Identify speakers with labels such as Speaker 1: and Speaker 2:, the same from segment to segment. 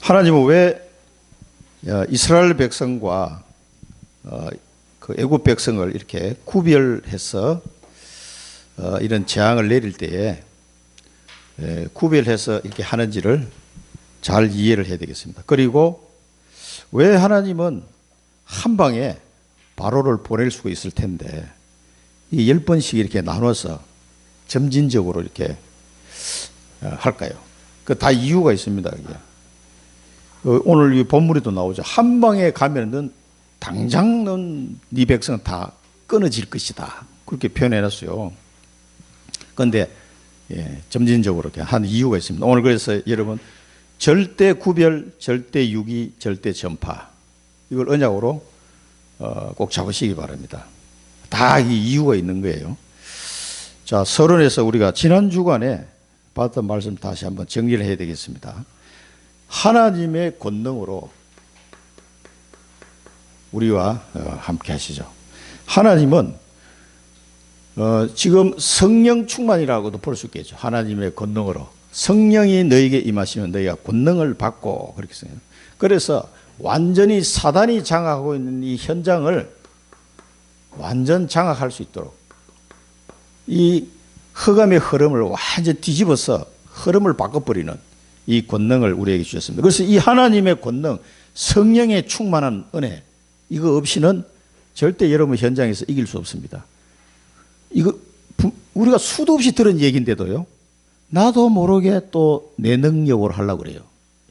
Speaker 1: 하나님은 왜 이스라엘 백성과 그 애굽 백성을 이렇게 구별해서 이런 재앙을 내릴 때에 구별해서 이렇게 하는지를 잘 이해를 해야 되겠습니다. 그리고 왜 하나님은 한 방에 바로를 보낼 수가 있을 텐데 이 10번씩 이렇게 나눠서 점진적으로 이렇게 할까요? 그 다 이유가 있습니다. 오늘 이 본문에도 나오죠. 한 방에 가면은 당장은 네 백성은 다 끊어질 것이다. 그렇게 표현해놨어요. 그런데 점진적으로 이렇게 한 이유가 있습니다. 오늘 그래서 여러분 절대 구별, 절대 유기, 절대 전파 이걸 언약으로 꼭 잡으시기 바랍니다. 다 이 이유가 있는 거예요. 자, 서론에서 우리가 지난 주간에 받았던 말씀 다시 한번 정리를 해야 되겠습니다. 하나님의 권능으로 우리와 함께 하시죠. 하나님은 지금 성령 충만이라고도 볼 수 있겠죠. 하나님의 권능으로 성령이 너에게 임하시면 너희가 권능을 받고 그렇게 생각해요. 그래서 완전히 사단이 장악하고 있는 이 현장을 완전 장악할 수 있도록 이 흑암의 흐름을 완전 뒤집어서 흐름을 바꿔버리는 이 권능을 우리에게 주셨습니다. 그래서 이 하나님의 권능, 성령의 충만한 은혜 이거 없이는 절대 여러분 현장에서 이길 수 없습니다. 이거 우리가 수도 없이 들은 얘기인데도요. 나도 모르게 또 내 능력으로 하려고 그래요.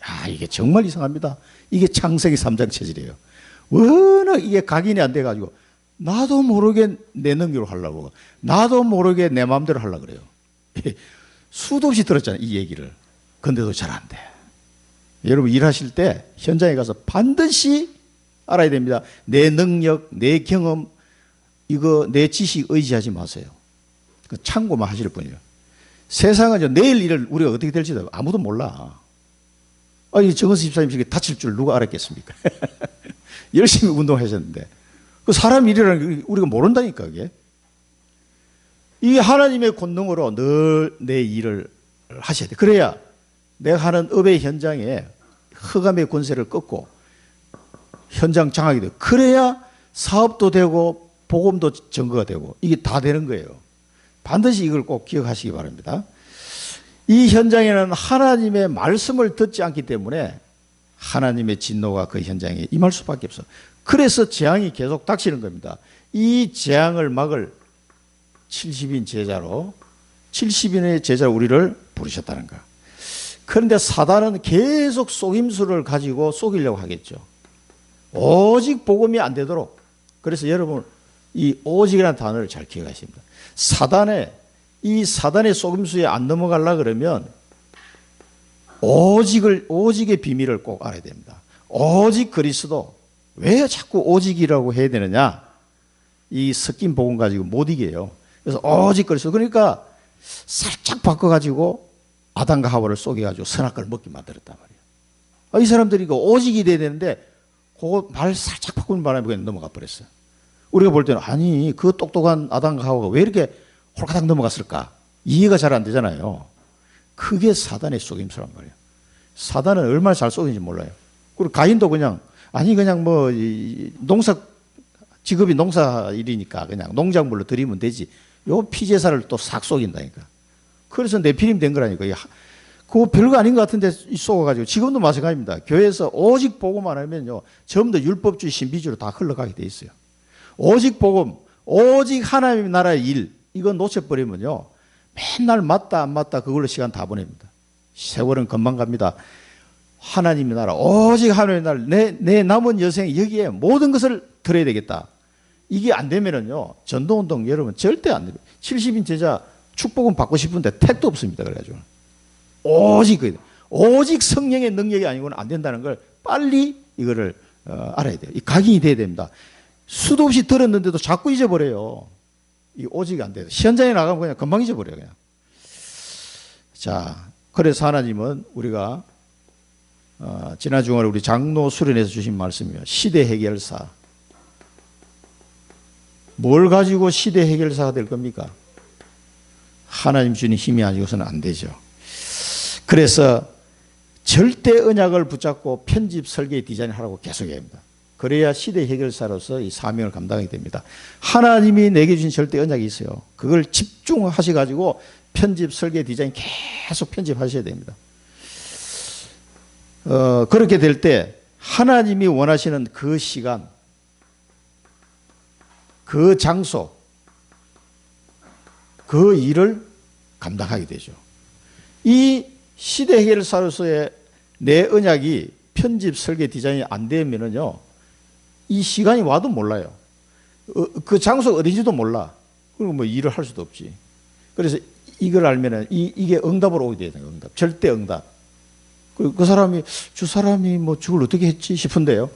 Speaker 1: 야, 이게 정말 이상합니다. 이게 창세기 3장 체질이에요. 워낙 이게 각인이 안 돼가지고 나도 모르게 내 능력으로 하려고 나도 모르게 내 마음대로 하려고 그래요. 수도 없이 들었잖아요. 이 얘기를. 근데도 잘 안 돼. 여러분 일하실 때 현장에 가서 반드시 알아야 됩니다. 내 능력, 내 경험, 이거 내 지식 의지하지 마세요. 참고만 하실 뿐이에요. 세상은 내일 일을 우리가 어떻게 될지도 아무도 몰라. 아니 정은수 집사님 다칠 줄 누가 알았겠습니까? 열심히 운동하셨는데 그 사람 일이라는 게 우리가 모른다니까. 그게 이 하나님의 권능으로 늘 내 일을 하셔야 돼. 그래야 내가 하는 업의 현장에 흑암의 권세를 꺾고 현장 장악이 되고 그래야 사업도 되고 복음도 증거가 되고 이게 다 되는 거예요. 반드시 이걸 꼭 기억하시기 바랍니다. 이 현장에는 하나님의 말씀을 듣지 않기 때문에 하나님의 진노가 그 현장에 임할 수밖에 없어. 그래서 재앙이 계속 닥치는 겁니다. 이 재앙을 막을 70인 제자로 70인의 제자로 우리를 부르셨다는 거. 그런데 사단은 계속 속임수를 가지고 속이려고 하겠죠. 오직 복음이 안 되도록. 그래서 여러분 이 오직이라는 단어를 잘 기억하셔야 됩니다. 사단의 속임수에 안 넘어가려고 그러면 오직의 비밀을 꼭 알아야 됩니다. 오직 그리스도. 왜 자꾸 오직이라고 해야 되느냐? 이 섞인 복음 가지고 못 이겨요. 그래서 오직 그리스도. 그러니까 살짝 바꿔가지고 아담과 하와를 속여가지고 선악과를 먹게 만들었단 말이에요. 이 사람들이 오직이 돼야 되는데 그거 말 살짝 바꾸는 바람에 그냥 넘어가 버렸어요. 우리가 볼 때는 아니 그 똑똑한 아담과 하와가 왜 이렇게 홀가닥 넘어갔을까? 이해가 잘 안 되잖아요. 그게 사단의 속임수란 말이에요. 사단은 얼마나 잘 속이는지 몰라요. 그리고 가인도 그냥 뭐 직업이 농사 일이니까 그냥 농작물로 드리면 되지. 요 피제사를 또 싹 속인다니까. 그래서 네피림 된 거라니까. 그거 별거 아닌 것 같은데 속아가지고 지금도 마찬가지입니다. 교회에서 오직 복음만 하면요 전부 다 율법주의 신비주의로 다 흘러가게 돼 있어요. 오직 복음, 오직 하나님의 나라의 일 이거 놓쳐버리면요 맨날 맞다 안 맞다 그걸로 시간 다 보냅니다. 세월은 금방 갑니다. 하나님의 나라, 오직 하나님의 나라, 내 남은 여생 여기에 모든 것을 들어야 되겠다. 이게 안 되면은요 전도운동 여러분 절대 안 됩니다. 70인 제자 축복은 받고 싶은데 택도 없습니다. 그래가지고 오직 성령의 능력이 아니고는 안 된다는 걸 빨리 이거를 알아야 돼요. 이 각인이 돼야 됩니다. 수도 없이 들었는데도 자꾸 잊어버려요. 이 오직이 안 돼요. 현장에 나가면 그냥 금방 잊어버려요. 그냥. 자, 그래서 하나님은 우리가 지난 주간에 우리 장로 수련회에서 주신 말씀이에요. 시대 해결사. 뭘 가지고 시대 해결사가 될 겁니까? 하나님 주신 힘이 아니고서는 안 되죠. 그래서 절대 언약을 붙잡고 편집, 설계, 디자인하라고 계속해야 합니다. 그래야 시대 해결사로서 이 사명을 감당하게 됩니다. 하나님이 내게 주신 절대 언약이 있어요. 그걸 집중하셔가지고 편집, 설계, 디자인 계속 편집하셔야 됩니다. 그렇게 될 때 하나님이 원하시는 그 시간, 그 장소, 그 일을 감당하게 되죠. 이 시대 해결사로서의 내 언약이 편집, 설계, 디자인이 안 되면은요, 이 시간이 와도 몰라요. 그 장소가 어딘지도 몰라. 그리고 뭐 일을 할 수도 없지. 그래서 이걸 알면은 이게 응답으로 오게 돼요. 응답. 절대 응답. 그 사람이, 저 사람이 뭐 저걸 어떻게 했지 싶은데요.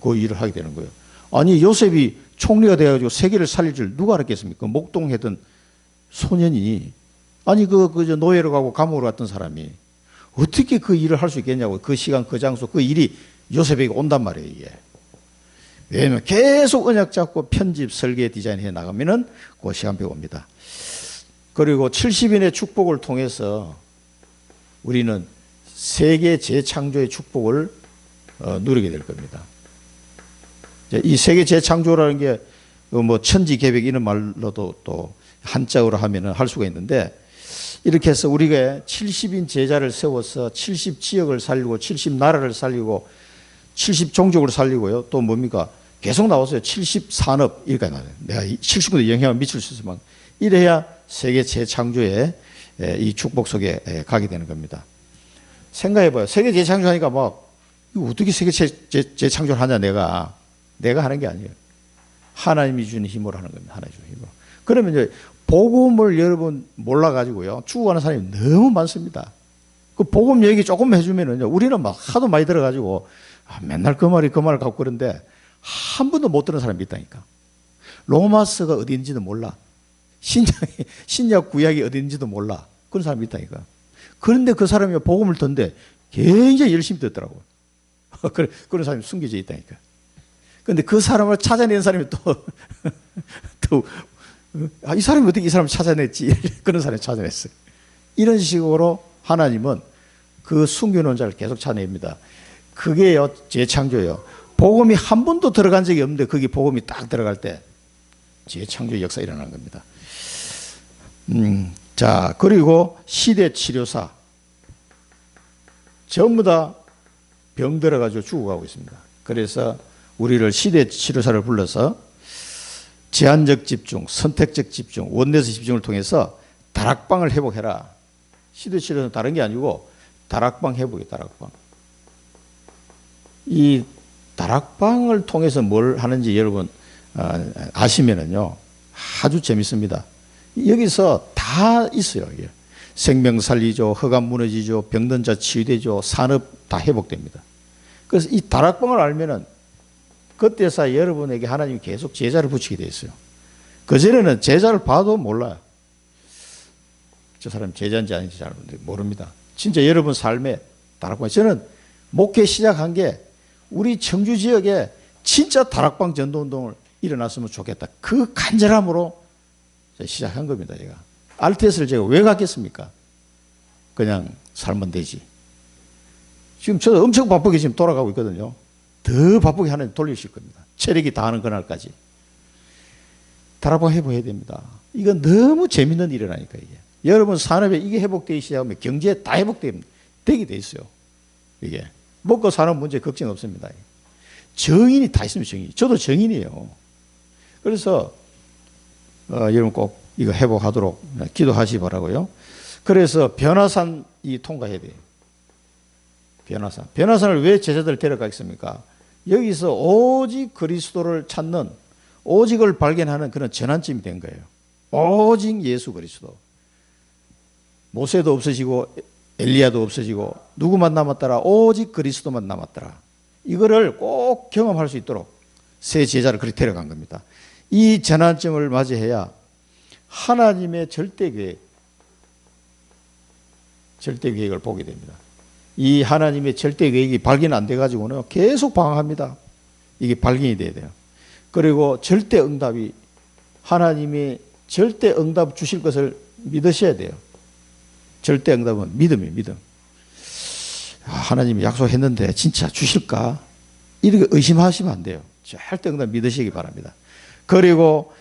Speaker 1: 그 일을 하게 되는 거예요. 아니, 요셉이 총리가 돼가지고 세계를 살릴 줄 누가 알았겠습니까? 목동했던 소년이, 아니, 저 노예로 가고 감옥으로 갔던 사람이 어떻게 그 일을 할 수 있겠냐고. 그 시간, 그 장소, 그 일이 요셉에게 온단 말이에요, 이게. 왜냐면 계속 언약 잡고 편집, 설계, 디자인 해 나가면은 그 시간표가 옵니다. 그리고 70인의 축복을 통해서 우리는 세계 재창조의 축복을 누리게 될 겁니다. 이 세계 재창조라는 게 뭐 천지개벽 이런 말로도 또 한자어로 하면은 할 수가 있는데, 이렇게 해서 우리가 70인 제자를 세워서 70지역을 살리고 70나라를 살리고 70종족을 살리고요. 또 뭡니까? 계속 나왔어요. 70산업 이렇게 나와요. 내가 70군데 영향을 미칠 수 있으면 이래야 세계 재창조의 이 축복 속에 가게 되는 겁니다. 생각해봐요. 세계 재창조하니까 막 이거 어떻게 세계 재창조를 하냐. 내가 하는 게 아니에요. 하나님이 주는 힘으로 하는 겁니다. 하나님이 주는 힘으로. 그러면 이제 복음을 여러분 몰라가지고요, 죽어가는 사람이 너무 많습니다. 그 복음 얘기 조금 해주면은요, 우리는 막 하도 많이 들어가지고 맨날 그 말을 갖고 그런데 한 번도 못 들은 사람이 있다니까. 로마서가 어디인지도 몰라. 신약 구약이 어디인지도 몰라. 그런 사람이 있다니까. 그런데 그 사람이 복음을 듣는데 굉장히 열심히 듣더라고요. 그런 사람이 숨겨져 있다니까. 그런데 그 사람을 찾아낸 사람이 이 사람이 어떻게 이 사람을 찾아냈지? 그런 사람이 찾아냈어요. 이런 식으로 하나님은 그 숨겨놓은 자를 계속 찾아냅니다. 그게요, 재창조예요. 복음이 한 번도 들어간 적이 없는데 거기 복음이 딱 들어갈 때 재창조의 역사가 일어나는 겁니다. 자, 그리고 시대 치료사. 전부 다 병들어가지고 죽어가고 있습니다. 그래서 우리를 시대 치료사를 불러서 제한적 집중, 선택적 집중, 원내에서 집중을 통해서 다락방을 회복해라. 시대 치료는 다른 게 아니고 다락방 회복이에요. 다락방. 이 다락방을 통해서 뭘 하는지 여러분 아시면은요, 아주 재밌습니다. 여기서 다 있어요. 이게. 생명 살리죠, 허감 무너지죠, 병든 자 치유되죠, 산업 다 회복됩니다. 그래서 이 다락방을 알면은 그때서 여러분에게 하나님이 계속 제자를 붙이게 돼 있어요. 그전에는 제자를 봐도 몰라요. 저 사람 제자인지 아닌지 잘 모릅니다. 진짜 여러분 삶에 다락방. 저는 목회 시작한 게 우리 청주 지역에 진짜 다락방 전도운동을 일어났으면 좋겠다. 그 간절함으로 시작한 겁니다. 제가. RTS를 제가 왜 갔겠습니까? 그냥 살면 되지. 지금 저도 엄청 바쁘게 지금 돌아가고 있거든요. 더 바쁘게 하나님 돌리실 겁니다. 체력이 다하는 그날까지. 다락방 회복해야 됩니다. 이건 너무 재밌는 일이라니까, 이게. 여러분 산업에 이게 회복되기 시작하면 경제에 다 회복되게 돼 있어요. 이게. 먹고 사는 문제 걱정 없습니다. 정인이 다 있으면 정인. 저도 정인이에요. 그래서 여러분 꼭 이거 회복하도록 기도하시 바라고요. 그래서 변화산 통과해야 돼요. 변화산. 변화산을 왜 제자들 데려가겠습니까? 여기서 오직 그리스도를 찾는, 오직을 발견하는 그런 전환점이 된 거예요. 오직 예수 그리스도. 모세도 없어지고 엘리야도 없어지고 누구만 남았더라? 오직 그리스도만 남았더라. 이거를 꼭 경험할 수 있도록 새 제자를 그렇게 데려간 겁니다. 이 전환점을 맞이해야 하나님의 절대 계획을 보게 됩니다. 이 하나님의 절대 계획이 발견 안 돼가지고는 계속 방황합니다. 이게 발견이 돼야 돼요. 그리고 절대 응답이, 하나님이 절대 응답 주실 것을 믿으셔야 돼요. 절대 응답은 믿음이에요, 믿음. 하나님이 약속했는데 진짜 주실까? 이렇게 의심하시면 안 돼요. 절대 응답 믿으시기 바랍니다. 그리고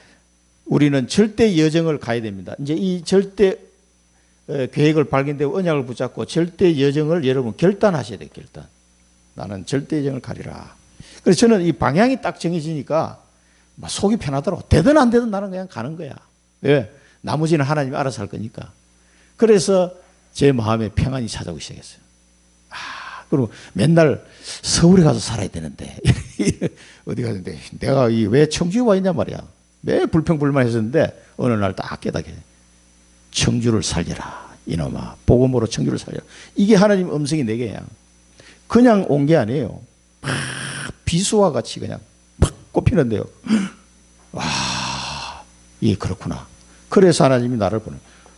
Speaker 1: 우리는 절대 여정을 가야 됩니다. 이제 이 절대 계획을 발견되고 언약을 붙잡고 절대 여정을 여러분 결단하셔야 돼요. 결단. 나는 절대 여정을 가리라. 그래서 저는 이 방향이 딱 정해지니까 속이 편하더라고. 되든 안 되든 나는 그냥 가는 거야. 왜? 나머지는 하나님이 알아서 할 거니까. 그래서 제 마음에 평안이 찾아오기 시작했어요. 그리고 맨날 서울에 가서 살아야 되는데 어디 가는데 내가 왜 청주에 와 있냐 말이야. 매일 불평불만했었는데 어느 날 딱 깨닫게 청주를 살려라. 이놈아 복음으로 청주를 살려라. 이게 하나님 음성이 내게 그냥 온 게 아니에요. 막 비수와 같이 그냥 막 꼽히는데요. 와 이게 그렇구나. 그래서 하나님이 나를 보내.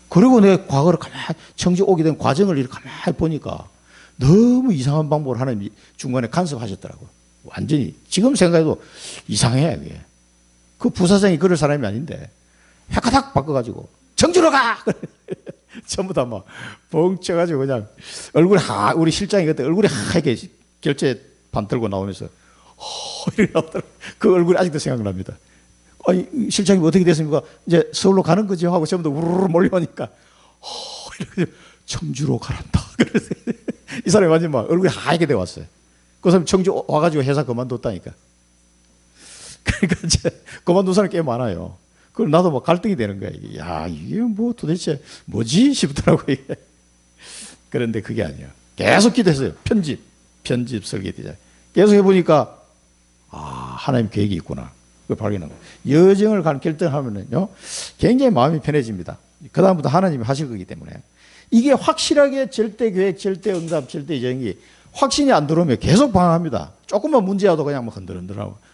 Speaker 1: 그리고 내가 과거를 가만히 청주 오게 된 과정을 이렇게 가만히 보니까 너무 이상한 방법을 하나님이 중간에 간섭하셨더라고요. 완전히 지금 생각해도 이상해. 그게. 그 부사장이 그럴 사람이 아닌데 헷가닥 바꿔가지고 청주로 가! 전부 다 막 벙쳐가지고 그냥 얼굴이 우리 실장이 그때 얼굴이 하얗게 결제판 들고 나오면서 이렇게 나오더라고요. 그 얼굴이 아직도 생각납니다. 아니 실장님 어떻게 됐습니까? 이제 서울로 가는 거죠 하고 전부 다 우르르 몰려오니까 이렇게 청주로 가란다. 그래서 이 사람이 완전 막 얼굴이 하얗게 돼 왔어요. 그 사람이 청주 와가지고 회사 그만뒀다니까. 그러니까 이제 그만둔 사람이 꽤 많아요. 그럼 나도 막 갈등이 되는 거야. 야, 이게 뭐 도대체 뭐지? 싶더라고, 이게. 그런데 그게 아니에요. 계속 기도했어요. 편집 설계 디자인. 계속 해보니까, 하나님 계획이 있구나. 그걸 발견한 거예요. 여정을 가는 결정하면은요, 굉장히 마음이 편해집니다. 그다음부터 하나님이 하실 거기 때문에. 이게 확실하게 절대 계획, 절대 응답, 절대 여정이 확신이 안 들어오면 계속 방황합니다. 조금만 문제라도 그냥 막 흔들흔들하고.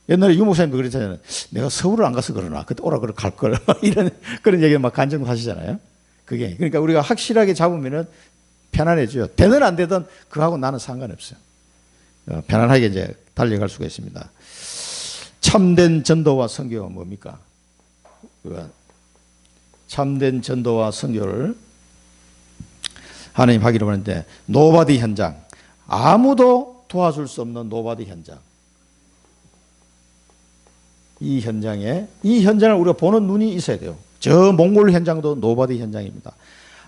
Speaker 1: 옛날에 유 목사님도 그랬잖아요. 내가 서울을 안 가서 그러나 그때 오라 그래 갈걸 이런 그런 얘기 막 간증도 하시잖아요. 그게 그러니까 우리가 확실하게 잡으면은 편안해져요. 되든 안 되든 그하고 나는 상관없어요. 편안하게 이제 달려갈 수가 있습니다. 참된 전도와 선교가 뭡니까? 참된 전도와 선교를 하나님 하기로 하는데 노바디 현장, 아무도 도와줄 수 없는 노바디 현장. 이 현장을 우리가 보는 눈이 있어야 돼요. 저 몽골 현장도 노바디 현장입니다.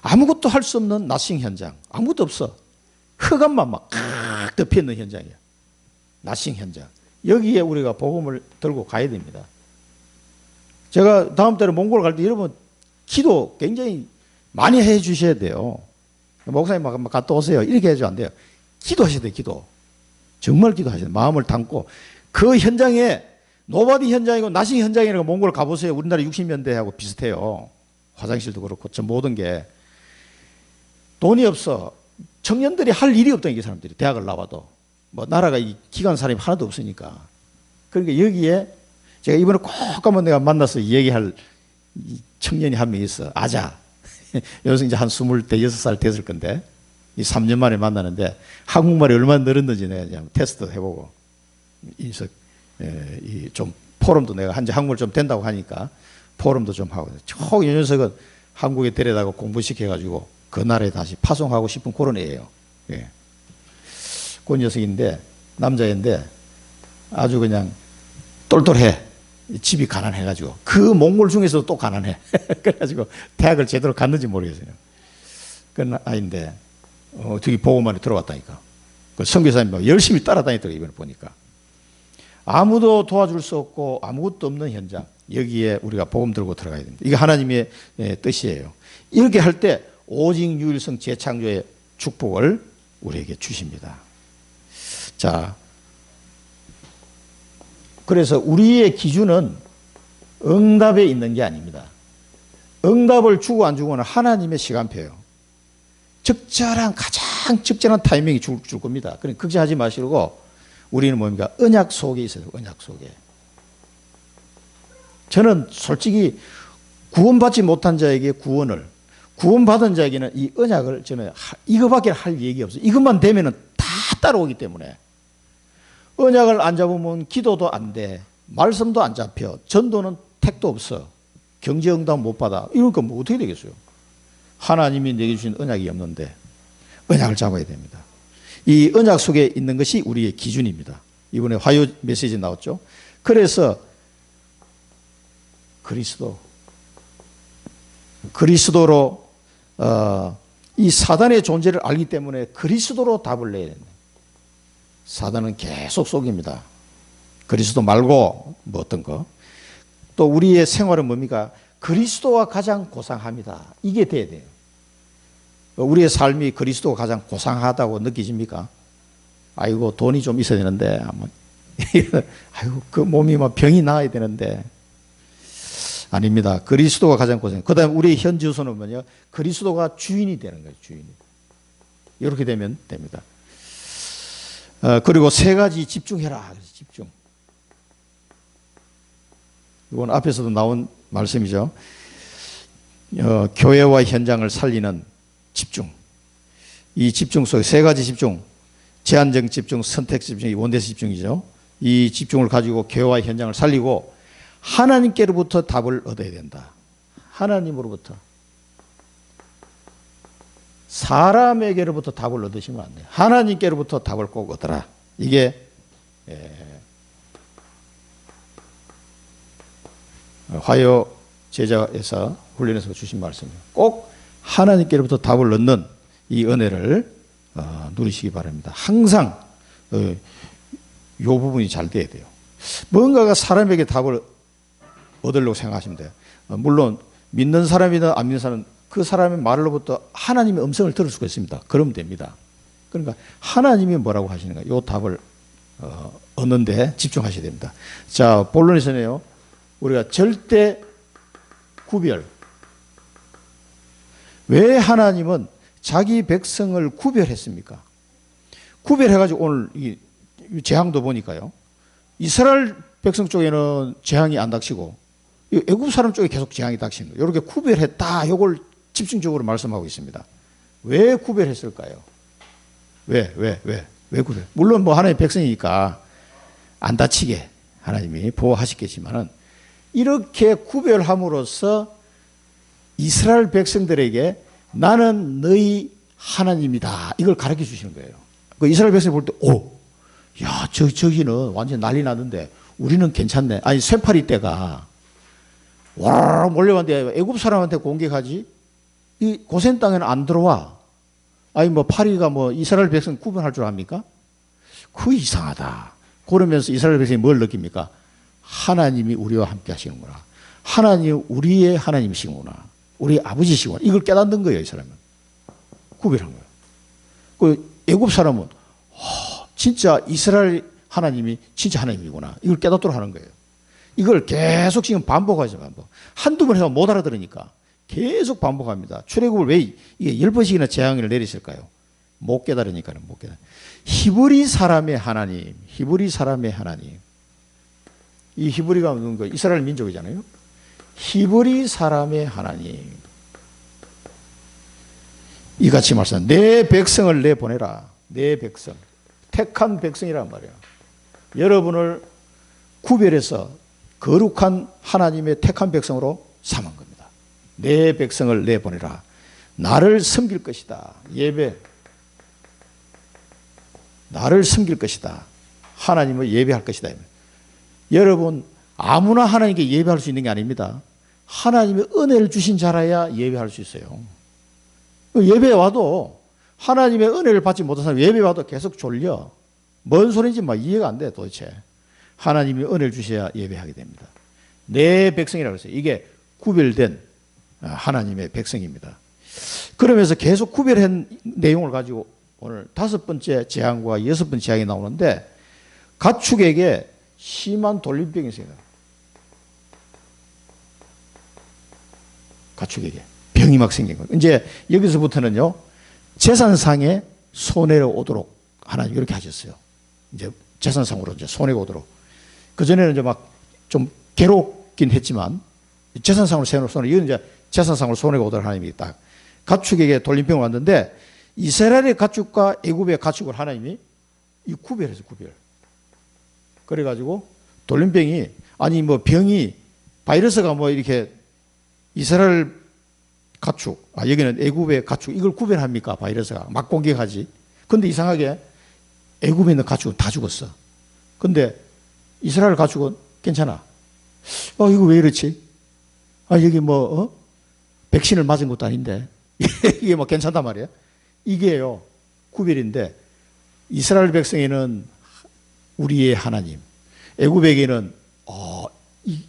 Speaker 1: 아무것도 할 수 없는 나싱 현장. 아무것도 없어. 흑암만 막 덮여 있는 현장이에요. 나싱 현장. 여기에 우리가 복음을 들고 가야 됩니다. 제가 다음 달에 몽골 갈 때 여러분 기도 굉장히 많이 해 주셔야 돼요. 목사님 막 갔다 오세요. 이렇게 해도 안 돼요. 기도하셔야 돼요. 기도. 정말 기도하셔야 돼요. 마음을 담고 그 현장에 노바디 현장이고 나싱 현장이라고 몽골 가보세요. 우리나라 60년대하고 비슷해요. 화장실도 그렇고 저 모든 게. 돈이 없어. 청년들이 할 일이 없다는 게 사람들이. 대학을 나와도. 뭐 나라가 이 기관 사람이 하나도 없으니까. 그러니까 여기에 제가 이번에 꼭 한번 내가 만나서 얘기할 청년이 한 명 있어. 아자. 여기서 이제 한 26살 됐을 건데 이 3년 만에 만나는데 한국말이 얼마나 늘었는지 내가 테스트 해보고 좀 포럼도 내가 한지 한국말 좀 된다고 하니까 포럼도 좀 하고 이 녀석은 한국에 데려다가 공부시켜가지고 그 나라에 다시 파송하고 싶은 그런 애예요. 예. 그 녀석인데 남자인데 아주 그냥 똘똘해. 집이 가난해가지고 그 몽골 중에서도 또 가난해. 그래가지고 대학을 제대로 갔는지 모르겠어요. 그런 아이인데 저기 보고만에 들어왔다니까. 그 선교사님 열심히 따라다니더라고요. 이번에 보니까. 아무도 도와줄 수 없고 아무것도 없는 현장. 여기에 우리가 복음 들고 들어가야 됩니다. 이게 하나님의 뜻이에요. 이렇게 할 때 오직 유일성 재창조의 축복을 우리에게 주십니다. 자, 그래서 우리의 기준은 응답에 있는 게 아닙니다. 응답을 주고 안 주고는 하나님의 시간표예요. 가장 적절한 타이밍이 줄 겁니다. 그러니까 걱정하지 마시고 우리는 뭡니까? 언약 속에 있어요. 언약 속에. 저는 솔직히 구원받지 못한 자에게 구원받은 자에게는 이 언약을 저는 이거밖에 할 얘기 없어요. 이것만 되면은 다 따라오기 때문에. 언약을 안 잡으면 기도도 안 돼. 말씀도 안 잡혀. 전도는 택도 없어. 경제응답 못 받아. 이러니까 뭐 어떻게 되겠어요? 하나님이 내게 주신 언약이 없는데 언약을 잡아야 됩니다. 이 언약 속에 있는 것이 우리의 기준입니다. 이번에 화요 메시지 나왔죠. 그래서 그리스도로 이 사단의 존재를 알기 때문에 그리스도로 답을 내야 된다. 사단은 계속 속입니다. 그리스도 말고 뭐 어떤 거. 또 우리의 생활은 뭡니까? 그리스도와 가장 고상합니다. 이게 돼야 돼요. 우리의 삶이 그리스도가 가장 고상하다고 느끼십니까? 아이고 돈이 좀 있어야 되는데 아이고 그 몸이 막 병이 나아야 되는데 아닙니다. 그리스도가 가장 고상. 그다음 우리의 현지우선은 뭐냐? 그리스도가 주인이 되는 거예요. 주인이. 이렇게 되면 됩니다. 그리고 세 가지 집중해라. 집중. 이건 앞에서도 나온 말씀이죠. 교회와 현장을 살리는 집중. 이 집중 속에 세 가지 집중. 제한적 집중, 선택 집중, 원대적 집중이죠. 이 집중을 가지고 교회와 현장을 살리고 하나님께로부터 답을 얻어야 된다. 하나님으로부터. 사람에게로부터 답을 얻으시면 안 돼요. 하나님께로부터 답을 꼭 얻어라. 이게 화요 제자에서 훈련해서 주신 말씀이에요. 꼭 하나님께로부터 답을 얻는 이 은혜를 누리시기 바랍니다. 항상 이 부분이 잘 돼야 돼요. 뭔가가 사람에게 답을 얻으려고 생각하시면 돼요. 물론 믿는 사람이든 안 믿는 사람은 그 사람의 말로부터 하나님의 음성을 들을 수가 있습니다. 그러면 됩니다. 그러니까 하나님이 뭐라고 하시는가 이 답을 얻는데 집중하셔야 됩니다. 자, 본론에서는요. 우리가 절대 구별. 왜 하나님은 자기 백성을 구별했습니까? 구별해가지고 오늘 이 재앙도 보니까요. 이스라엘 백성 쪽에는 재앙이 안 닥치고 애굽 사람 쪽에 계속 재앙이 닥치는 거예요. 이렇게 구별했다. 이걸 집중적으로 말씀하고 있습니다. 왜 구별했을까요? 왜 구별? 물론 뭐 하나님의 백성이니까 안 다치게 하나님이 보호하시겠지만은 이렇게 구별함으로써 이스라엘 백성들에게 나는 너희 하나님이다. 이걸 가르쳐 주시는 거예요. 그 이스라엘 백성이 볼 때, 야, 저기는 완전 난리 났는데 우리는 괜찮네. 아니, 쇠파리 떼가 와 몰려왔는데 애굽 사람한테 공격하지? 이 고센 땅에는 안 들어와. 아니, 뭐 파리가 뭐 이스라엘 백성 구분할 줄 압니까? 그 이상하다. 그러면서 이스라엘 백성이 뭘 느낍니까? 하나님이 우리와 함께 하시는구나. 하나님 우리의 하나님이시구나. 우리 아버지시구나. 이걸 깨닫는 거예요, 이 사람은. 구별한 거예요. 그 애굽 사람은 진짜 이스라엘 하나님이 진짜 하나님이구나. 이걸 깨닫도록 하는 거예요. 이걸 계속 지금 반복하죠, 반복. 한두 번 해도 못 알아들으니까 계속 반복합니다. 출애굽을 왜 이게 10번씩이나 재앙을 내리실까요? 못 깨달으니까는 못 깨달아. 히브리 사람의 하나님, 히브리 사람의 하나님. 이 히브리가 무슨 거 이스라엘 민족이잖아요. 히브리 사람의 하나님. 이같이 말씀. 내 백성을 내보내라. 내 백성. 택한 백성이란 말이에요. 여러분을 구별해서 거룩한 하나님의 택한 백성으로 삼은 겁니다. 내 백성을 내보내라. 나를 섬길 것이다. 예배. 나를 섬길 것이다. 하나님을 예배할 것이다. 여러분 아무나 하나님께 예배할 수 있는 게 아닙니다. 하나님의 은혜를 주신 자라야 예배할 수 있어요. 예배에 와도 하나님의 은혜를 받지 못한 사람 예배에 와도 계속 졸려. 뭔 소리인지 막 이해가 안 돼 도대체. 하나님이 은혜를 주셔야 예배하게 됩니다. 내 백성이라고 했어요. 이게 구별된 하나님의 백성입니다. 그러면서 계속 구별한 내용을 가지고 오늘 5번째 재앙과 6번째 재앙이 나오는데 가축에게 심한 돌림병이 있어요. 가축에게 병이 막 생긴 거예요. 이제 여기서부터는요 재산상에 손해가 오도록 하나님 이렇게 하셨어요. 이제 재산상으로 이제 손해가 오도록. 그 전에는 이제 막 좀 괴롭긴 했지만 재산상으로 손해. 이건 이제 재산상으로 손해가 오도록 하나님이 딱 가축에게 돌림병을 왔는데 이스라엘의 가축과 애굽의 가축을 하나님이 이 구별해서 구별. 그래가지고 돌림병이 아니 뭐 병이 바이러스가 뭐 이렇게 이스라엘 가축 여기는 애굽의 가축 이걸 구별합니까? 바이러스가 막 공격하지. 근데 이상하게 애굽에 있는 가축은 다 죽었어. 근데 이스라엘 가축은 괜찮아. 이거 왜 이렇지? 여기 백신을 맞은 것도 아닌데. 이게 괜찮단 말이야. 이게요, 구별인데, 이스라엘 백성에는 우리의 하나님, 애굽에게는,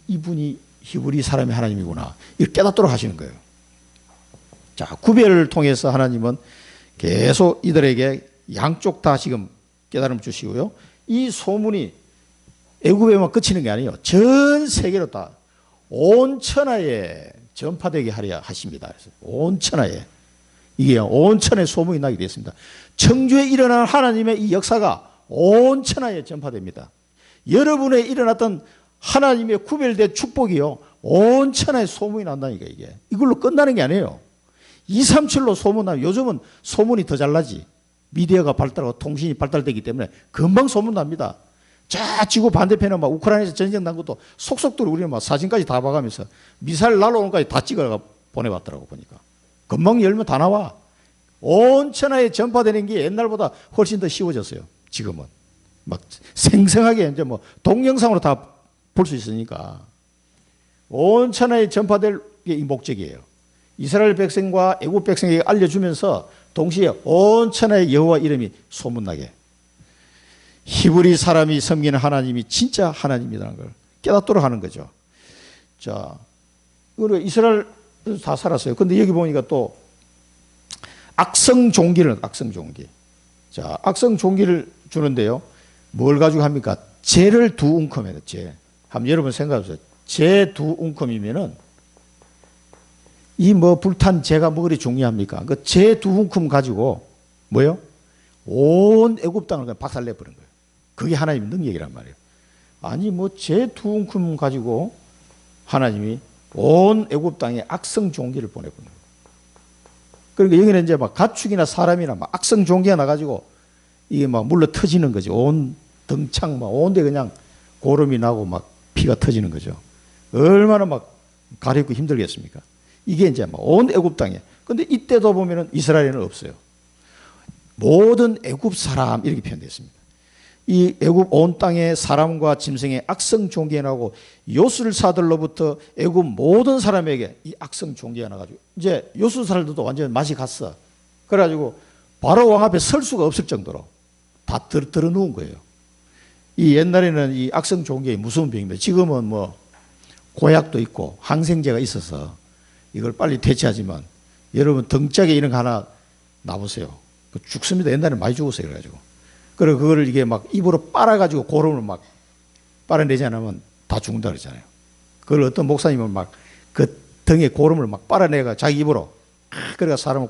Speaker 1: 이분이 히브리 사람의 하나님이구나. 이걸 깨닫도록 하시는 거예요. 자, 구별을 통해서 하나님은 계속 이들에게 양쪽 다 지금 깨달음 주시고요. 이 소문이 애굽에만 그치는 게 아니에요. 전 세계로 다 온 천하에 전파되게 하려 하십니다. 그래서 온 천하에, 이게 온 천하에 소문이 나게 되었습니다. 청주에 일어난 하나님의 이 역사가 온 천하에 전파됩니다. 여러분에 일어났던 하나님의 구별된 축복이요, 온 천하에 소문이 난다니까. 이게 이걸로 끝나는 게 아니에요. 237로 소문나면, 요즘은 소문이 더 잘 나지. 미디어가 발달하고 통신이 발달되기 때문에 금방 소문납니다. 저 지구 반대편에 우크라이나에서 전쟁 난 것도 속속들이 우리는 사진까지 다 봐가면서 미사일 날아오는 것까지 다 찍어 보내봤더라고. 보니까 금방 열면 다 나와. 온 천하에 전파되는 게 옛날보다 훨씬 더 쉬워졌어요. 지금은 생생하게 이제 동영상으로 다 볼 수 있으니까. 온 천하에 전파될 게 이 목적이에요. 이스라엘 백성과 애굽 백성에게 알려주면서 동시에 온 천하의 여호와 이름이 소문나게, 히브리 사람이 섬기는 하나님이 진짜 하나님이라는 걸 깨닫도록 하는 거죠. 자, 그리고 이스라엘 다 살았어요. 근데 여기 보니까 또 악성 종기를, 악성 종기. 자, 악성 종기를 주는데요. 뭘 가지고 합니까? 재를 두 웅큼해요. 재. 한번 여러분 생각해 보세요. 재 두 웅큼이면은 이 불탄 재가 그리 중요합니까? 그 재 두 웅큼 가지고 뭐요? 온 애굽 땅을 그냥 박살내버린 거예요. 그게 하나님의 능력이란 말이에요. 아니 재 두 웅큼 가지고 하나님이 온 애굽 땅에 악성 종기를 보내버린 거예요. 그러니까 여기는 이제 가축이나 사람이나 악성 종기가 나가지고 이게 물러 터지는 거죠. 온 등창 온데 그냥 고름이 나고 피가 터지는 거죠. 얼마나 가렵고 힘들겠습니까? 이게 이제 온 애굽 땅에. 근데 이때도 보면은 이스라엘에는 없어요. 모든 애굽 사람 이렇게 표현됐습니다. 이 애굽 온 땅의 사람과 짐승의 악성 종기가 나고 요술사들로부터 애굽 모든 사람에게 이 악성 종기가 나가지고 이제 요술사들도 완전 맛이 갔어. 그래가지고 바로 왕 앞에 설 수가 없을 정도로 다 들어 누운 거예요. 이 옛날에는 이 악성 종기가 무서운 병입니다. 지금은 고약도 있고 항생제가 있어서 이걸 빨리 퇴치하지만 여러분 등짝에 이런 거 하나 놔보세요. 죽습니다. 옛날에 많이 죽었어요. 그래가지고. 그리고 그거를 이게 입으로 빨아가지고 고름을 빨아내지 않으면 다 죽는다 그러잖아요. 그걸 어떤 목사님은 그 등에 고름을 빨아내가 자기 입으로 그래가 사람을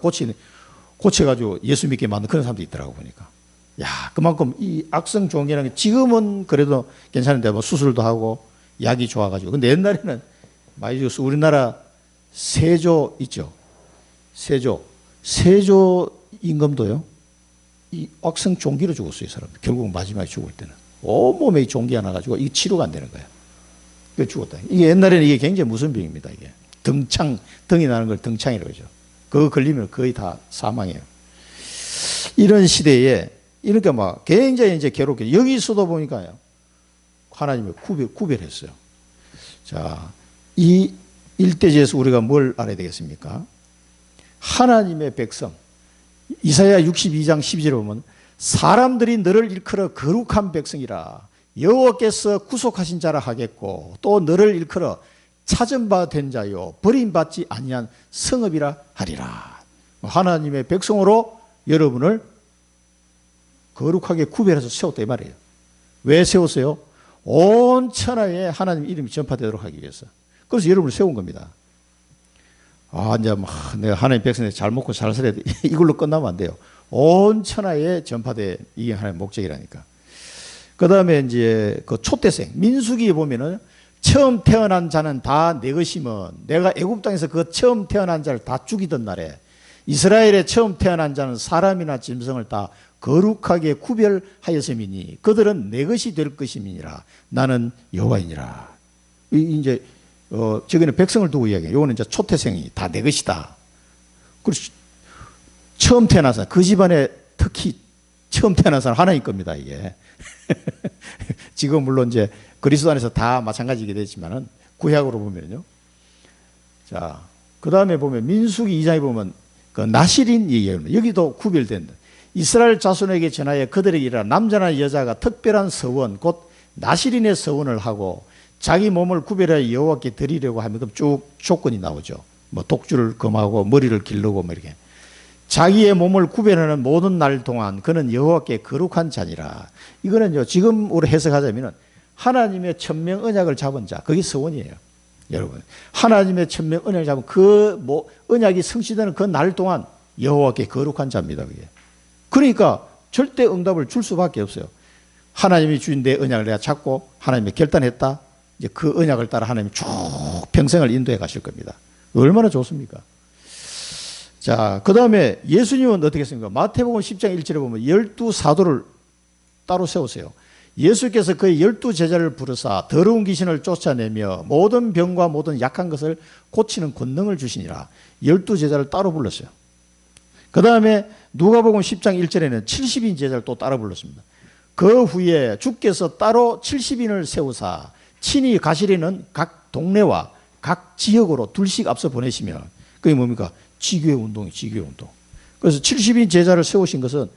Speaker 1: 고쳐가지고 예수 믿게 만든 그런 사람도 있더라고 보니까. 야, 그만큼 이 악성 종기라는 게 지금은 그래도 괜찮은데 수술도 하고 약이 좋아가지고. 근데 옛날에는 많이 죽었어. 우리나라 세조 있죠. 세조 임금도요. 이 악성 종기로 죽었어요. 이 사람들. 결국 마지막에 죽을 때는 온몸에 종기가 나가지고 이게 치료가 안 되는 거예요. 그 죽었다. 이게 옛날에는 이게 굉장히 무슨 병입니다. 이게 등이 나는 걸 등창이라고 하죠. 그거 걸리면 거의 다 사망해요. 이런 시대에 이렇게 굉장히 이제 괴롭게 여기서도 보니까요. 하나님이 구별했어요. 자, 이 일대지에서 우리가 뭘 알아야 되겠습니까? 하나님의 백성. 이사야 62장 12절에 보면 사람들이 너를 일컬어 거룩한 백성이라 여호와께서 구속하신 자라 하겠고 또 너를 일컬어 찾은 바 된 자요 버림받지 아니한 성읍이라 하리라. 하나님의 백성으로 여러분을 거룩하게 구별해서 세웠다 이 말이에요. 왜 세웠어요? 온 천하에 하나님 이름이 전파되도록 하기 위해서. 그래서 여러분을 세운 겁니다. 이제 내가 하나님 백성에 잘 먹고 잘 살아야 돼. 이걸로 끝나면 안 돼요. 온 천하에 전파돼. 이게 하나님의 목적이라니까. 그 다음에 이제 그 초대생. 민수기에 보면은 처음 태어난 자는 다 내 것이면 내가 애굽 땅에서 그 처음 태어난 자를 다 죽이던 날에 이스라엘에 처음 태어난 자는 사람이나 짐승을 다 거룩하게 구별하였음이니 그들은 내 것이 될 것임이니라. 나는 여호와이니라. 이제 저기는 백성을 두고 이야기해요. 요거는 이제 초태생이 다 내 것이다. 그리고 처음 태어나서 그 집안에 특히 처음 태어난 사람 하나님 겁니다, 이게. 지금 물론 이제 그리스도 안에서 다 마찬가지게 되지만은 구약으로 보면요. 자, 그 다음에 보면 민수기 2장에 보면 그 나실인 얘기예요. 여기도 구별된다. 이스라엘 자손에게 전하여 그들에게 이르라 남자나 여자가 특별한 서원 곧 나실인의 서원을 하고 자기 몸을 구별하여 여호와께 드리려고 하면 쭉 조건이 나오죠. 뭐 독주를 금하고 머리를 기르고 뭐 이렇게 자기의 몸을 구별하는 모든 날 동안 그는 여호와께 거룩한 자니라. 이거는요 지금으로 해석하자면은 하나님의 천명 언약을 잡은 자 그게 서원이에요. 여러분 하나님의 천명 언약을 잡은 그 언약이 성취되는 그 날 동안 여호와께 거룩한 자입니다. 그게. 그러니까 절대 응답을 줄 수밖에 없어요. 하나님이 주신 내 언약을 내가 잡고 하나님이 결단했다. 이제 그 언약을 따라 하나님이 쭉 평생을 인도해 가실 겁니다. 얼마나 좋습니까? 자, 그 다음에 예수님은 어떻게 했습니까? 마태복음 10장 1절에 보면 12사도를 따로 세우세요. 예수께서 그의 12제자를 부르사 더러운 귀신을 쫓아내며 모든 병과 모든 약한 것을 고치는 권능을 주시니라. 12제자를 따로 불렀어요. 그 다음에 누가복음 10장 1절에는 70인 제자를 또 따로 불렀습니다. 그 후에 주께서 따로 70인을 세우사 친히 가시리는 각 동네와 각 지역으로 둘씩 앞서 보내시며 그게 뭡니까? 지교회 운동이 지교회 운동. 그래서 70인 제자를 세우신 것은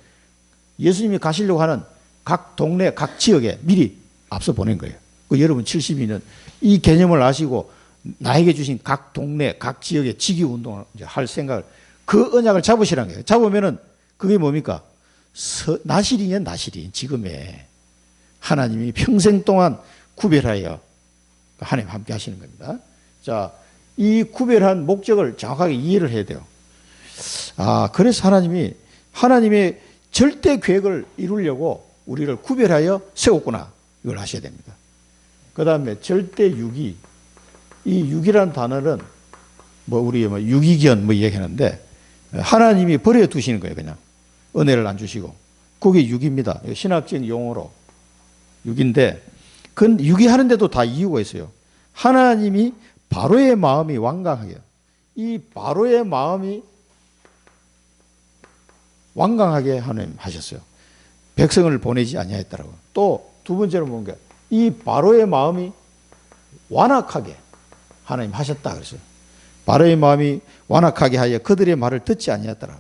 Speaker 1: 예수님이 가시려고 하는 각 동네 각 지역에 미리 앞서 보낸 거예요. 그 여러분 70인은 이 개념을 아시고 나에게 주신 각 동네 각 지역의 지교 운동을 할 생각을 그 언약을 잡으시라는 거예요. 잡으면은 그게 뭡니까? 나실인이야 나실인. 지금의 하나님이 평생 동안 구별하여 하나님 함께 하시는 겁니다. 자, 이 구별한 목적을 정확하게 이해를 해야 돼요. 아, 그래서 하나님의 절대 계획을 이루려고 우리를 구별하여 세웠구나. 이걸 아셔야 됩니다. 그 다음에 절대 유기. 이 유기라는 단어는 우리 유기견 얘기하는데 하나님이 버려 두시는 거예요, 그냥. 은혜를 안 주시고. 그게 유기입니다. 신학적인 용어로. 유기인데, 그 유기하는데도 다 이유가 있어요. 하나님이 바로의 마음이 완강하게. 이 바로의 마음이 완강하게 하나님 하셨어요. 백성을 보내지 아니하였더라고요. 또 두 번째로 보는 게 이 바로의 마음이 완악하게 하나님 하셨다 그랬어요. 바로의 마음이 완악하게 하여 그들의 말을 듣지 아니하였더라.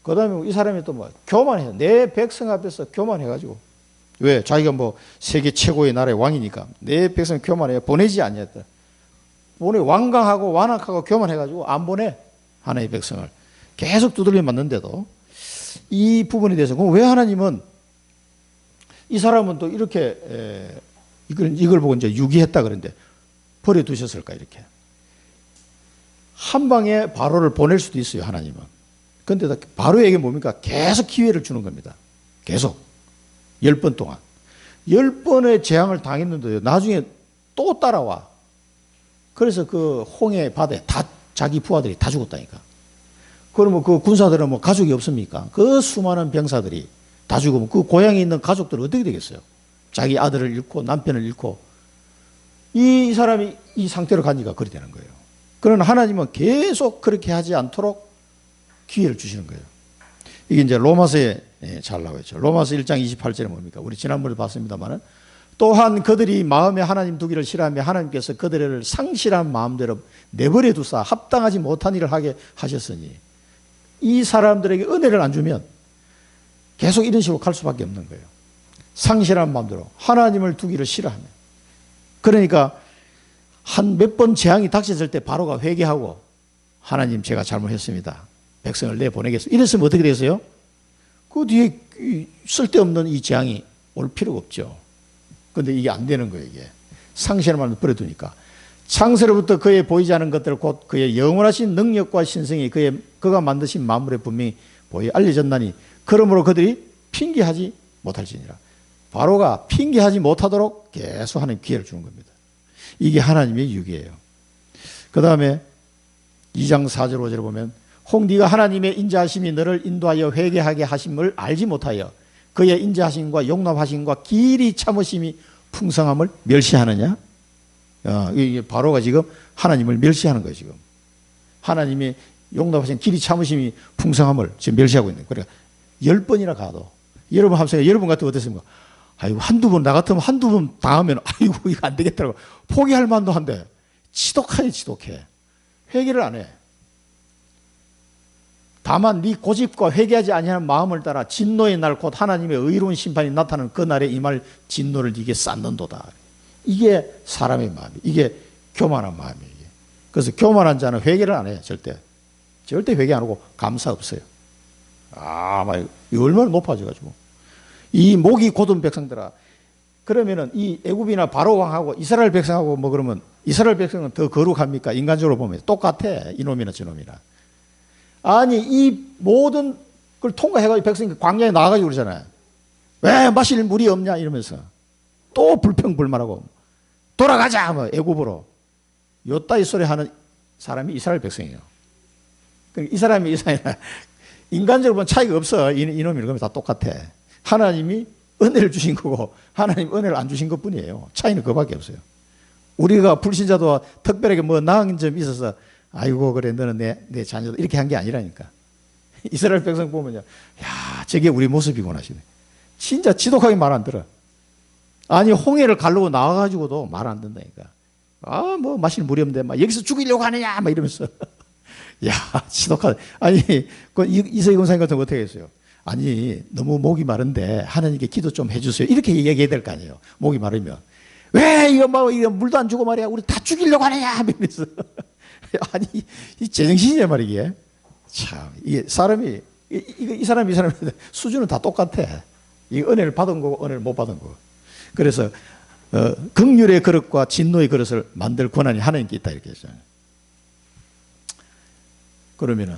Speaker 1: 그 다음에 이 사람이 또 교만해요. 내 백성 앞에서 교만해가지고. 왜? 자기가 세계 최고의 나라의 왕이니까. 내 백성 교만해요. 보내지 아니하였더라. 완강하고 완악하고 교만해가지고 안 보내. 하나님의 백성을. 계속 두들겨 맞는데도 이 부분에 대해서 그럼 왜 하나님은 이 사람은 또 이렇게 이걸 보고 이제 유기했다 그러는데 버려두셨을까 이렇게. 한 방에 바로를 보낼 수도 있어요, 하나님은. 그런데 바로에게 뭡니까? 계속 기회를 주는 겁니다. 계속. 10번 동안. 10번의 재앙을 당했는데요. 나중에 또 따라와. 그래서 그 홍해 바다에 다 자기 부하들이 다 죽었다니까. 그러면 그 군사들은 가족이 없습니까? 그 수많은 병사들이 다 죽으면 그 고향에 있는 가족들은 어떻게 되겠어요? 자기 아들을 잃고 남편을 잃고 이 사람이 이 상태로 가니까 그렇게 되는 거예요. 그러나 하나님은 계속 그렇게 하지 않도록 기회를 주시는 거예요. 이게 이제 로마서에 잘 나와 있죠. 로마서 1장 28절에 뭡니까? 우리 지난번에 봤습니다만은 또한 그들이 마음에 하나님 두기를 싫어하며 하나님께서 그들을 상실한 마음대로 내버려 두사 합당하지 못한 일을 하게 하셨으니 이 사람들에게 은혜를 안 주면 계속 이런 식으로 갈 수밖에 없는 거예요. 상실한 마음대로 하나님을 두기를 싫어하며. 그러니까 한 몇 번 재앙이 닥쳤을 때 바로가 회개하고 하나님 제가 잘못했습니다. 백성을 내보내겠습니다. 이랬으면 어떻게 되겠어요? 그 뒤에 쓸데없는 이 재앙이 올 필요가 없죠. 그런데 이게 안 되는 거예요. 이게 상실한 마음을 버려두니까. 창세로부터 그의 보이지 않은 것들 곧 그의 영원하신 능력과 신성이 그가 만드신 만물에 분명히 보여 알려졌나니 그러므로 그들이 핑계하지 못할지니라. 바로가 핑계하지 못하도록 계속 하나님 기회를 주는 겁니다. 이게 하나님의 유기예요. 그 다음에 2장 4절 5절에 보면 혹 네가 하나님의 인자하심이 너를 인도하여 회개하게 하심을 알지 못하여 그의 인자하심과 용납하심과 길이 참으심이 풍성함을 멸시하느냐? 이게 바로가 지금 하나님을 멸시하는 거예요. 지금 하나님의 용납하신 길이 참으심이 풍성함을 지금 멸시하고 있는 거예요. 그러니까 10번이나 가도 여러분 합성해. 여러분 같으면 어땠습니까? 아이고, 한두 번, 나 같으면 한두 번 당하면, 아이고, 이거 안 되겠더라고. 포기할 만도 한데, 지독하니 지독해. 회개를 안 해. 다만 네 고집과 회개하지 아니하는 마음을 따라 진노의 날 곧 하나님의 의로운 심판이 나타나는 그 날에 임할 진노를 네게 쌓는도다. 이게 사람의 마음이, 이게 교만한 마음이에요. 그래서 교만한 자는 회개를 안 해요. 절대 회개 안 하고 감사 없어요. 막 이거 얼마나 높아져가지고 이 목이 곧은 백성들아. 그러면은 이 애굽이나 바로 왕하고 이스라엘 백성하고 뭐 그러면 이스라엘 백성은 더 거룩합니까? 인간적으로 보면 똑같아. 이놈이나 저놈이나. 아니 이 모든 걸 통과해가지고 백성이 광야에 나가가지고 그러잖아요. 왜 마실 물이 없냐 이러면서 또 불평불만하고 돌아가자 뭐 애굽으로 요따위 소리 하는 사람이 이스라엘 백성이에요. 이 사람이 인간적으로 보면 차이가 없어. 이놈이 그러면 다 똑같아. 하나님이 은혜를 주신 거고 하나님 은혜를 안 주신 것뿐이에요. 차이는 그밖에 없어요. 우리가 불신자도 특별하게 뭐 나은 점이 있어서 아이고 그래 너는 내 자녀다 이렇게 한 게 아니라니까. 이스라엘 백성 보면요, 야 저게 우리 모습이구나 하시네. 진짜 지독하게 말 안 들어. 아니 홍해를 가르고 나와가지고도 말 안 듣는다니까. 뭐 마실 물이 없는데 막 여기서 죽이려고 하느냐 막 이러면서 야 지독하다. 아니 그 이세희 권사님 같은 거 어떻게 했어요? 아니 너무 목이 마른데 하나님께 기도 좀 해주세요 이렇게 얘기해야 될 거 아니에요. 목이 마르면 왜 이거 물도 안 주고 말이야 우리 다 죽이려고 하느냐 이러면서 아니 이 제정신이냐 말이게. 참 이게 사람이 이 사람이 수준은 다 똑같아. 이 은혜를 받은 거고 은혜를 못 받은 거고. 그래서 긍휼의 그릇과 진노의 그릇을 만들 권한이 하나님께 있다 이렇게 했어요. 그러면은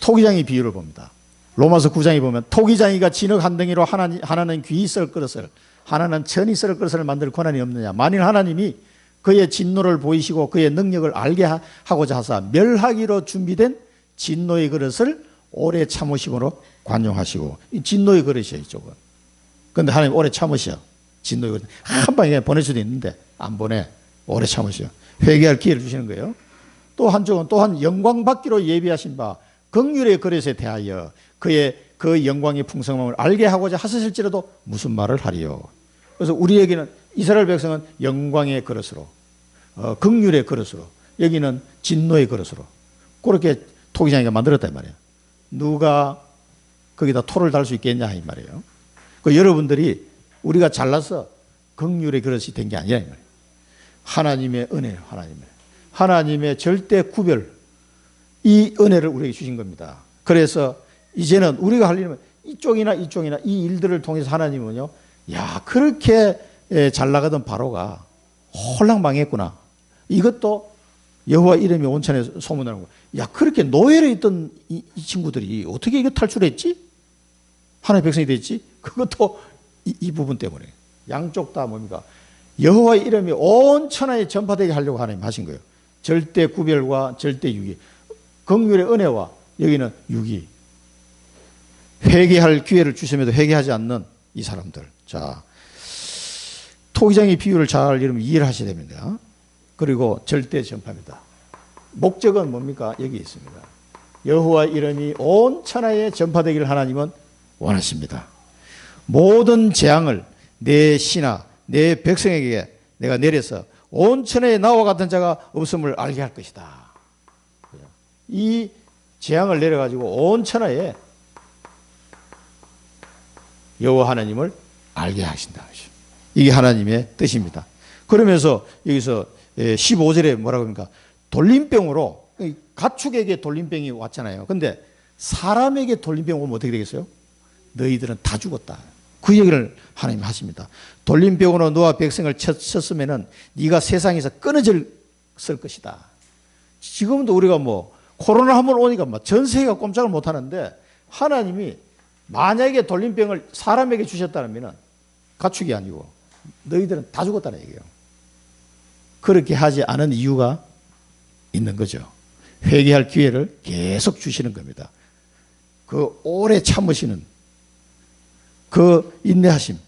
Speaker 1: 토기장이 비유를 봅니다. 로마서 9장에 보면 토기장이가 진흙 한 덩이로 하나는 귀 썰 그릇을 하나는 천이 썰 그릇을 만들 권한이 없느냐. 만일 하나님이 그의 진노를 보이시고 그의 능력을 알게 하고자 하사 멸하기로 준비된 진노의 그릇을 오래 참으심으로 관용하시고. 이 진노의 그릇이에요 이쪽은. 그런데 하나님 오래 참으셔. 진노의 그릇 한 방에 보낼 수도 있는데 안 보내. 오래 참으셔. 회개할 기회를 주시는 거예요. 또 한쪽은 또한 영광 받기로 예비하신 바 긍휼의 그릇에 대하여 그 영광의 풍성함을 알게 하고자 하실지라도 무슨 말을 하리요. 그래서 우리에게는 이스라엘 백성은 영광의 그릇으로 긍휼의 그릇으로 여기는 진노의 그릇으로 그렇게 토기장이가 만들었단 말이에요. 누가 거기다 토를 달 수 있겠냐 이 말이에요. 그 여러분들이 우리가 잘나서 긍휼의 그릇이 된 게 아니라 이 말이에요. 하나님의 은혜예요. 하나님의 절대 구별 이 은혜를 우리에게 주신 겁니다. 그래서 이제는 우리가 할 일은 이쪽이나 이 일들을 통해서 하나님은요, 야 그렇게 잘 나가던 바로가 홀랑 망했구나. 이것도 여호와 이름이 온천에 소문나는 거. 야 그렇게 노예로 있던 이 친구들이 어떻게 이거 탈출했지? 하나님의 백성이 됐지? 그것도 이 부분 때문에. 양쪽 다 뭡니까? 여호와의 이름이 온 천하에 전파되게 하려고 하나님 하신 거예요. 절대 구별과 절대 유기. 긍휼의 은혜와 여기는 유기. 회개할 기회를 주심에도 회개하지 않는 이 사람들. 자, 토기장의 비유를 잘 여러분 이해를 하셔야 됩니다. 그리고 절대 전파입니다. 목적은 뭡니까? 여기 있습니다. 여호와 이름이 온 천하에 전파되기를 하나님은 원하십니다. 모든 재앙을 내 신하, 내 백성에게 내가 내려서 온 천하에 나와 같은 자가 없음을 알게 할 것이다. 이 재앙을 내려가지고 온 천하에 여호와 하나님을 알게 하신다. 이게 하나님의 뜻입니다. 그러면서 여기서 15절에 뭐라고 합니까? 돌림병으로 가축에게 돌림병이 왔잖아요. 근데 사람에게 돌림병 오면 어떻게 되겠어요? 너희들은 다 죽었다. 그 얘기를 하나님 하십니다. 돌림병으로 너와 백성을 쳤으면은 네가 세상에서 끊어질 것이다. 지금도 우리가 뭐 코로나 한번 오니까 막 전 세계가 꼼짝을 못 하는데 하나님이 만약에 돌림병을 사람에게 주셨다면 가축이 아니고 너희들은 다 죽었다는 얘기예요. 그렇게 하지 않은 이유가 있는 거죠. 회개할 기회를 계속 주시는 겁니다. 그 오래 참으시는 그 인내하심.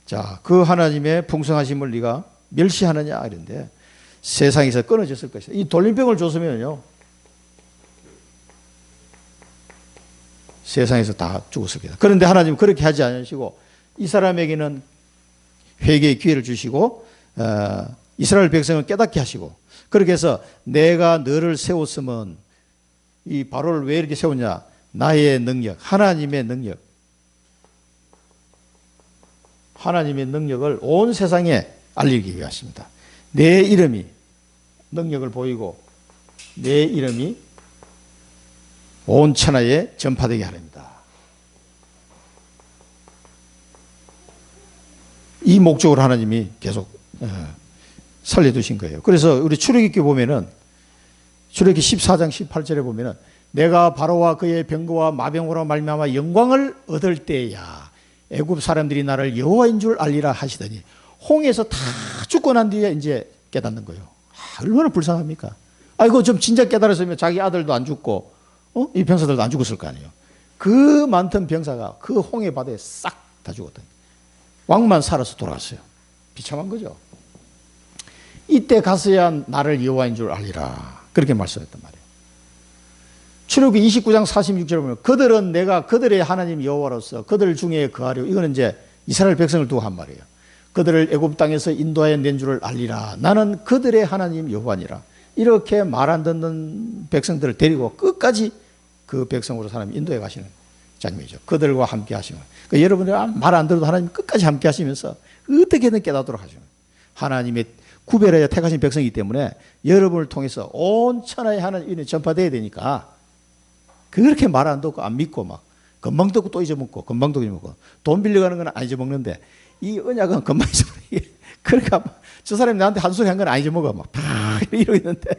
Speaker 1: 자, 그 하나님의 풍성하심을 네가 멸시하느냐 이런데 세상에서 끊어졌을 것이다. 이 돌림병을 줬으면요 세상에서 다 죽었을 거다. 그런데 하나님 그렇게 하지 않으시고 이 사람에게는 회개의 기회를 주시고 이스라엘 백성을 깨닫게 하시고 그렇게 해서 내가 너를 세웠으면 이 바로를 왜 이렇게 세웠냐? 나의 능력, 하나님의 능력, 하나님의 능력을 온 세상에 알리기 위하십니다. 내 이름이 능력을 보이고 내 이름이 온 천하에 전파되게 하렵니다. 이 목적으로 하나님이 계속 살려두신 거예요. 그래서 우리 출애굽기 보면은 출애굽기 14장 18절에 보면은 내가 바로와 그의 병거와 마병으로 말미암아 영광을 얻을 때야 애굽 사람들이 나를 여호와인 줄 알리라 하시더니 홍해에서 다 죽고 난 뒤에 이제 깨닫는 거예요. 얼마나 불쌍합니까? 아이고 좀 진작 깨달았으면 자기 아들도 안 죽고 이 병사들도 안 죽었을 거 아니에요. 그 많던 병사가 그 홍해 바다에 싹 다 죽었더니 왕만 살아서 돌아갔어요. 비참한 거죠. 이때 가서야 나를 여호와인 줄 알리라 그렇게 말씀했단 말이에요. 출애굽기 29장 46절에 보면 그들은 내가 그들의 하나님 여호와로서 그들 중에 거하려 이거는 이제 이스라엘 백성을 두고 한 말이에요. 그들을 애굽 땅에서 인도하여 낸 줄을 알리라. 나는 그들의 하나님 여호와니라. 이렇게 말 안 듣는 백성들을 데리고 끝까지 그 백성으로 사람이 인도해 가시는 장면이죠. 그들과 함께 하시는. 그러니까 여러분들 말 안 들어도 하나님 끝까지 함께 하시면서 어떻게든 깨닫도록 하시는. 하나님의 구별하여 택하신 백성이기 때문에 여러분을 통해서 온 천하의 하나님이 전파되어야 되니까 그렇게 말 안 듣고 안 믿고 막 금방 듣고 또 잊어먹고 금방 듣고 잊어먹고 돈 빌려가는 건 안 잊어먹는데 이 언약은 금방 잊어먹는 그러니까 저 사람이 나한테 한 소리 한 건 안 잊어먹어 막 이러고 있는데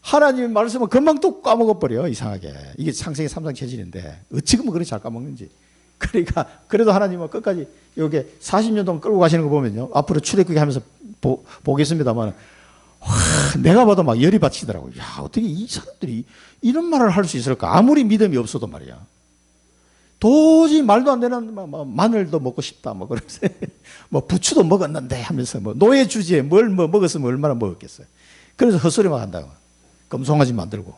Speaker 1: 하나님의 말씀은 금방 또 까먹어버려 이상하게. 이게 창세기 3장 체질인데 어찌 그러면 그렇게 잘 까먹는지. 그러니까 그래도 하나님은 끝까지 이렇게 40년 동안 끌고 가시는 거 보면요. 앞으로 출애굽기 하면서 보겠습니다만 내가 봐도 막 열이 받치더라고요. 야 어떻게 이 사람들이 이런 말을 할 수 있을까? 아무리 믿음이 없어도 말이야. 도저히 말도 안 되는 마늘도 먹고 싶다 뭐 그러면서 뭐 부추도 먹었는데 하면서 뭐 노예 주제에 뭘 뭐 먹었으면 얼마나 먹었겠어요. 그래서 헛소리만 한다고. 금송아지 만들고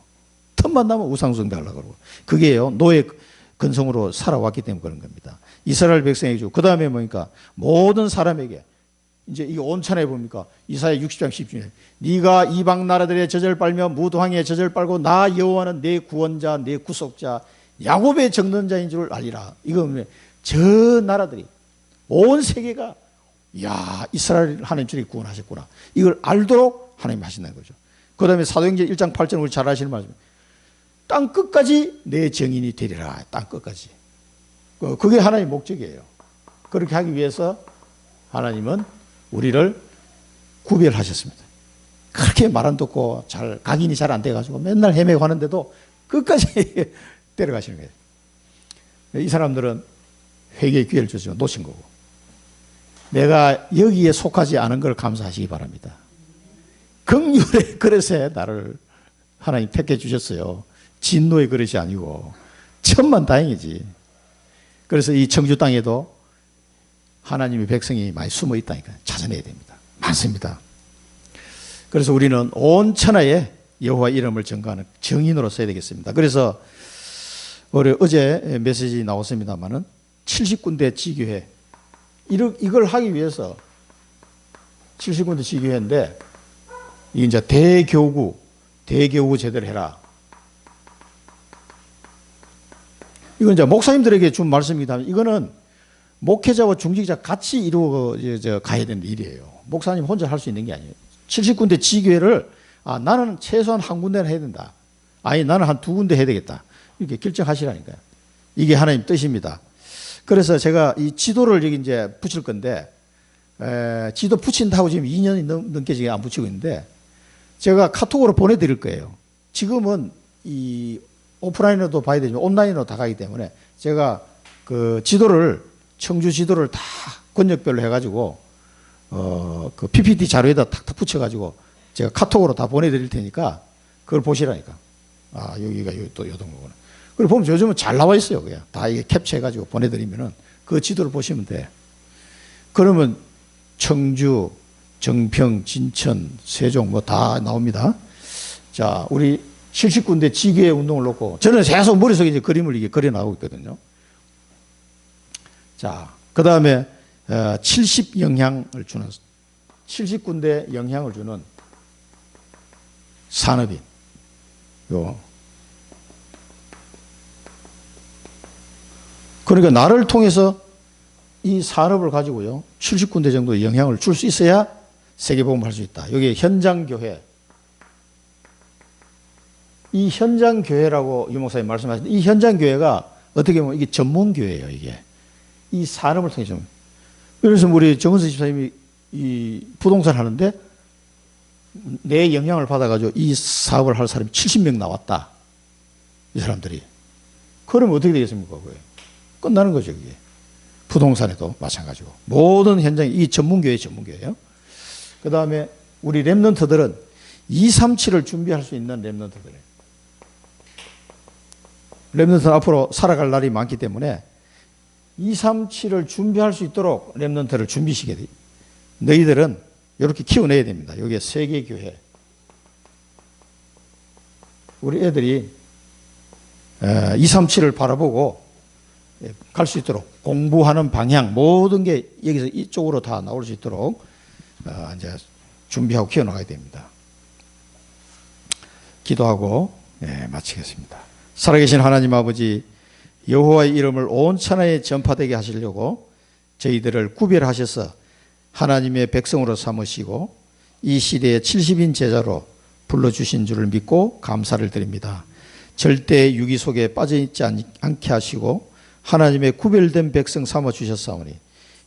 Speaker 1: 틈만 나면 우상숭배 하려고 그러고 그게요 노예 근성으로 살아왔기 때문에 그런 겁니다. 이스라엘 백성에게 주고 그 다음에 뭐니까 모든 사람에게 이제 이 온천에 보니까 이사야 60장 10절에 네가 이방 나라들의 젖을 빨며 무도항의 젖을 빨고 나 여호와는 내 구원자 내 구속자 야곱의 정론자인 줄 알리라. 이거 저 나라들이 온 세계가 야 이스라엘 하나님 줄이 구원하셨구나 이걸 알도록 하나님 하신다는 거죠. 그 다음에 사도행전 1장 8절 우리 잘 아시는 말씀 땅 끝까지 내 증인이 되리라. 땅 끝까지 그게 하나님의 목적이에요. 그렇게 하기 위해서 하나님은 우리를 구별하셨습니다. 그렇게 말 안 듣고 잘 각인이 잘 안 돼가지고 맨날 헤매고 하는데도 끝까지 데려가시는 거예요. 이 사람들은 회개의 기회를 주시고 놓친 거고 내가 여기에 속하지 않은 걸 감사하시기 바랍니다. 긍휼의 그릇에 나를 하나님 택해 주셨어요. 진노의 그릇이 아니고 천만 다행이지. 그래서 이 청주 땅에도 하나님의 백성이 많이 숨어 있다니까 찾아내야 됩니다. 많습니다. 그래서 우리는 온 천하에 여호와 이름을 전가하는 증인으로 써야 되겠습니다. 그래서 어제 메시지 나왔습니다마는 70군데 지교회 이걸 하기 위해서 70군데 지교회인데 이게 이제 대교구 제대로 해라. 이건 이제 목사님들에게 준 말씀이다. 이거는 목회자와 중직자 같이 이루어 가야 되는 일이에요. 목사님 혼자 할 수 있는 게 아니에요. 70군데 지교회를 나는 최소한 한 군데는 해야 된다. 아니 나는 한 두 군데 해야 되겠다. 이렇게 결정하시라니까요. 이게 하나님 뜻입니다. 그래서 제가 이 지도를 여기 이제 붙일 건데 지도 붙인다고 지금 2년이 넘게 지금 안 붙이고 있는데 제가 카톡으로 보내드릴 거예요. 지금은 이 오프라인으로도 봐야 되지만 온라인으로 다 가기 때문에 제가 그 지도를 청주 지도를 다 권역별로 해가지고 그 PPT 자료에다 탁탁 붙여가지고 제가 카톡으로 다 보내드릴 테니까 그걸 보시라니까. 여기가 여기 또 요동거구나. 그리고 보면 요즘은 잘 나와 있어요. 그냥 다 이게 캡처해가지고 보내드리면은 그 지도를 보시면 돼. 그러면 청주, 정평, 진천, 세종 뭐 다 나옵니다. 자, 우리 70군데 지교회 운동을 놓고 저는 계속 머릿속에 이제 그림을 이게 그려나가고 있거든요. 자, 그 다음에 70 영향을 주는 70군데 영향을 주는 산업인 요. 그러니까 나를 통해서 이 산업을 가지고요 70군데 정도의 영향을 줄 수 있어야 세계복음을 할 수 있다. 여기 현장교회, 이 현장교회라고 유 목사님 말씀하셨는데 이 현장교회가 어떻게 보면 이게 전문교회예요. 이게 이 산업을 통해서. 그래서 우리 정은수 집사님이 이 부동산 하는데 내 영향을 받아가지고 이 사업을 할 사람이 70명 나왔다. 이 사람들이. 그러면 어떻게 되겠습니까? 그게 끝나는 거죠. 그게. 부동산에도 마찬가지고. 모든 현장이 이 전문교회예요. 그 다음에 우리 랩런트들은 237을 준비할 수 있는 랩런트들이에요. 랩런트는 앞으로 살아갈 날이 많기 때문에 237을 준비할 수 있도록 랩런트를 준비시켜야 돼요. 너희들은 이렇게 키워내야 됩니다. 여기에 세계교회. 우리 애들이 237을 바라보고 갈 수 있도록 공부하는 방향 모든 게 여기서 이쪽으로 다 나올 수 있도록 이제 준비하고 키워나가야 됩니다. 기도하고 마치겠습니다. 살아계신 하나님 아버지, 여호와의 이름을 온 천하에 전파되게 하시려고 저희들을 구별하셔서 하나님의 백성으로 삼으시고 이 시대의 70인 제자로 불러주신 줄을 믿고 감사를 드립니다. 절대 유기 속에 빠져있지 않게 하시고 하나님의 구별된 백성 삼아주셨사오니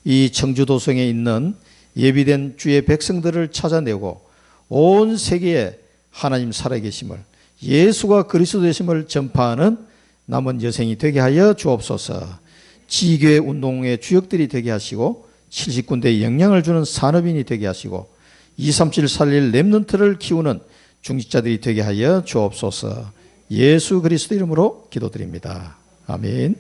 Speaker 1: 이 청주도성에 있는 예비된 주의 백성들을 찾아내고 온 세계에 하나님 살아계심을, 예수가 그리스도 되심을 전파하는 남은 여생이 되게 하여 주옵소서. 지교회 운동의 주역들이 되게 하시고 70군데에 영향을 주는 산업인이 되게 하시고 237 살릴 렘넌트를 키우는 중직자들이 되게 하여 주옵소서. 예수 그리스도 이름으로 기도드립니다. 아멘.